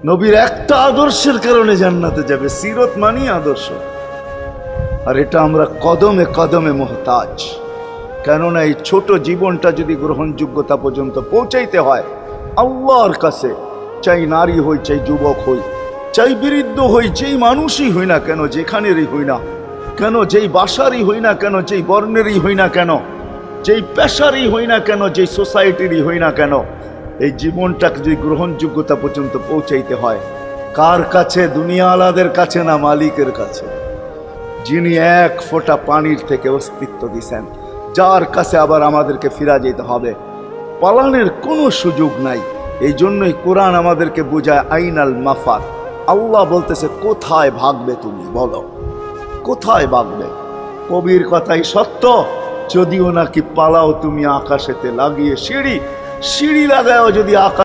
নবীর একটা আদর্শের কারণে জান্নাতে যাবে। সিরত মানি আদর্শ। আর এটা আমরা কদমে কদমে মুহতাজ। কেননা এই ছোট জীবনটা যদি গ্রহণযোগ্যতা পর্যন্ত পৌঁছাইতে হয় আল্লাহর কাছে, চাই নারী হই, চাই যুবক হই, চাই বৃদ্ধ হই, যেই মানুষই হই না কেন, যেখানেরই হই না কেন, যেই বাসারই হই না কেন, যেই বর্ণেরই হই না কেন, যেই পেশারই হই না কেন, যেই সোসাইটিরই হই না কেন, এই জীবনটাকে যদি গ্রহণযোগ্যতা পর্যন্ত পৌঁছাইতে হয় কার কাছে? দুনিয়া আলাদের কাছে না, মালিকের কাছে, যিনি এক ফোঁটা পানির থেকে অস্তিত্ব দিছেন, যার কাছে আবার আমাদেরকে ফিরা যেতে হবে। পালানের কোনো সুযোগ নাই। এই জন্যই কোরআন আমাদেরকে বোঝায় আইনাল মাফার। আল্লাহ বলতেছে কোথায় ভাগবে তুমি, বলো কোথায় ভাগবে? কবির কথাই সত্য, যদিও নাকি পালাও তুমি আকাশেতে লাগিয়ে সিঁড়ি, সিঁড়ি লাগাও যদি আকাশ